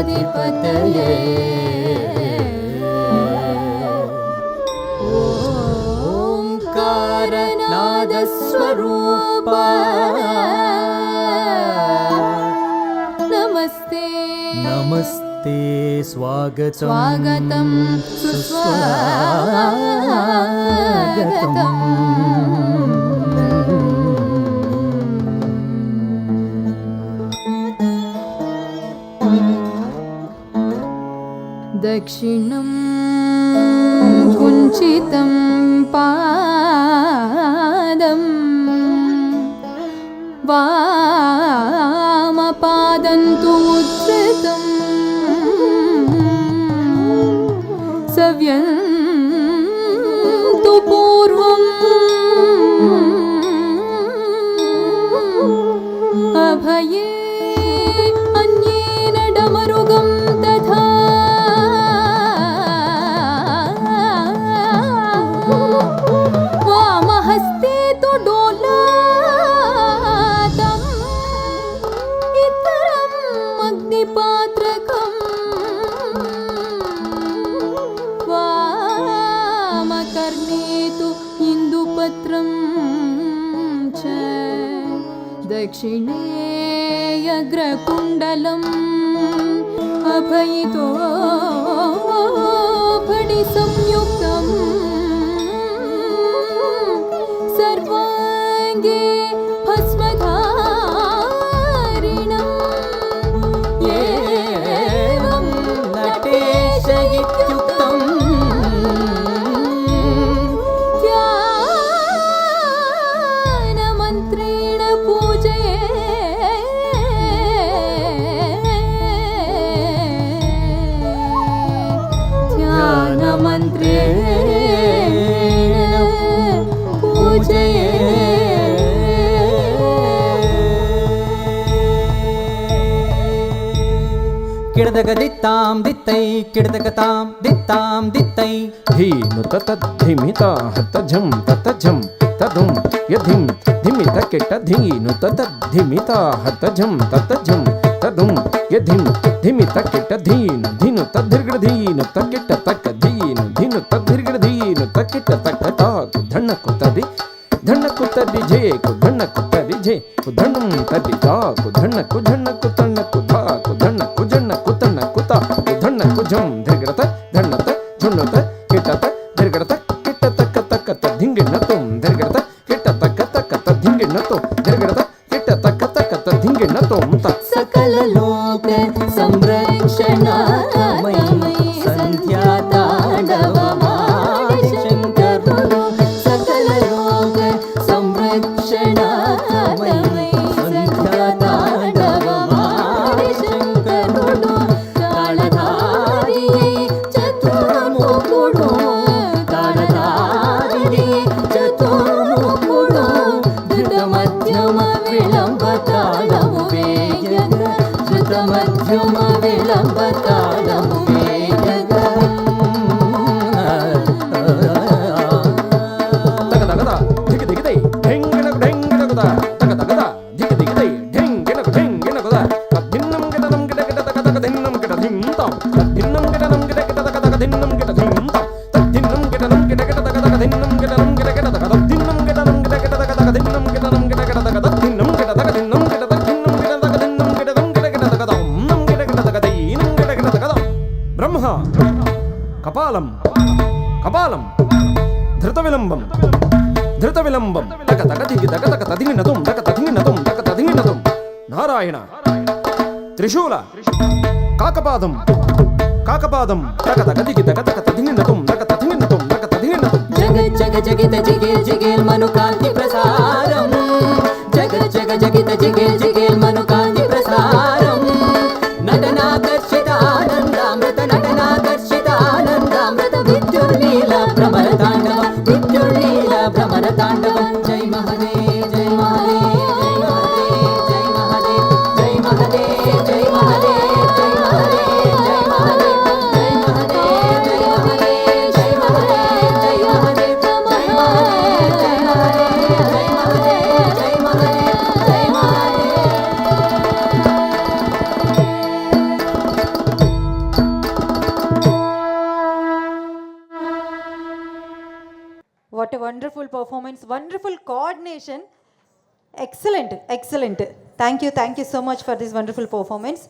गणाधिपतये ओंकारनादस्वरूपा नमस्ते नमस्ते स्वागतं स्वागतं सुस्वागतम् दक्षिणं कुञ्चितं पादं वामपादं तु उद्धृतं सव्यं तु पूर्वम् अभये अन्येन डमरुगं तथा वामहस्ते तु डोलातं इतरम् अग्निपात्रकं वामकर्णे तु इन्दुपत्रं च दक्षिणे अग्रकुण्डलम् अभयितो फणिसंयुक्तम् सर्वाङ्गे भस्मधारिणम् एवं नटेश इत्युक्तम् ध्यानमन्त्रेण पूजये ध्यानमन्त्रेण पूजये किडदगदित्तां दित्तै किडदगतां दित्तां दित्तै धीनु ततद्धिमिता हतझं ततझं तदुं यधिं धिमित किट धीनु ततद्धिमिता हतझं ततझं तदुं यधिं धिमित किट धीनु धीनु तद्धिर्गधीनु तकिट तक धीनु धीनु तद्धिर्गधीनु तकिट तक ताकु धण्णकु तदि धण्णकु तदि झेकु धण्णकु तदि झेकु धण्णं तदि ताकु धण्णकु धण्णकु तण्णकु धाकु धण्णकु झण्णकु तण्णकु ताकु धण्णकु झं धिर्गडत धण्णत झुण्णत किटत धिर्गडत किटत कत कत धिंगिणतुं धिर्गडत किटत कत कत धिंगिणतुं धिर्गडत किटत कत कत धिंगिणतुं सकल लोक संरक्षणामयी संध्या तांडवमाडि शंकरुडु सकल लोक संरक्षणामयी संध्या तांडवमाडि शंकरुडु ताळधारिये चतुर्मुखुडु ताळधारिये चतुर्मुखुडु धृतमध्यम विलंब ताळमु वेयग धृतमध्यम विलंब ताळमु वेयग तगदगद धिगिदिगिदै ढेंगिणगु ढेंगिणगुद तगदगद धिगिदिगिदै ढेंगिणगु ढेंगिणगुद तद्धिन्नं गिडनं गिडगिड तगदगदिन्नं गिडधिंतां तद्धिन्नं गिडनं गिडगिड तगदगदिन्नं गिडधिंतां तद्धिन्नं गिडनं गिडगिड तगदगदिन्नं गिडनं गिडगिड तगदद्धिन्नं गिडनं गिडगिड तगदगदिन्नं गिडनं गिडगिड तगदद्धिन्नं गिडदगदिन्नं गिडदद्धिन्नं गिडदगदिन्नं गिडदं गिडगिड तगदं गिडगिड तगदीनं गिडगिड तगदं ब्रह्म कपालं कपालं धृतविलम्बं धृतविलम्बं तगदगदिगिदगदगदिगिनतुं तगदगिनतुं तगदगिनतुं नारायण त्रिशूल काकपादं काकपादं तगदगदिगिदगदगदिगिनतुं तगदगिनतुं तगदगिनतुं जग जग जगित जिगेल जिगेल मनुकांति प्रसारम जग जग जगित जिगेल जिगेल मनुकांति प्रसारम नटनाकर्षित आनंदामृत नटनाकर्षित आनंदामृत विद्युर्नील भ्रमर तांडव विद्युर्नील भ्रमर तांडव जय महादेव जय महादेव जय महादेव जय महादेव जय महादेव जय महादेव जय महादेव जय महादेव जय महादेव जय महादेव जय महादेव जय महादेव जय महादेव जय महादेव जय महादेव जय महादेव जय Mahadev wonderful performance, wonderful coordination. Excellent, excellent. Thank you so much for this wonderful performance.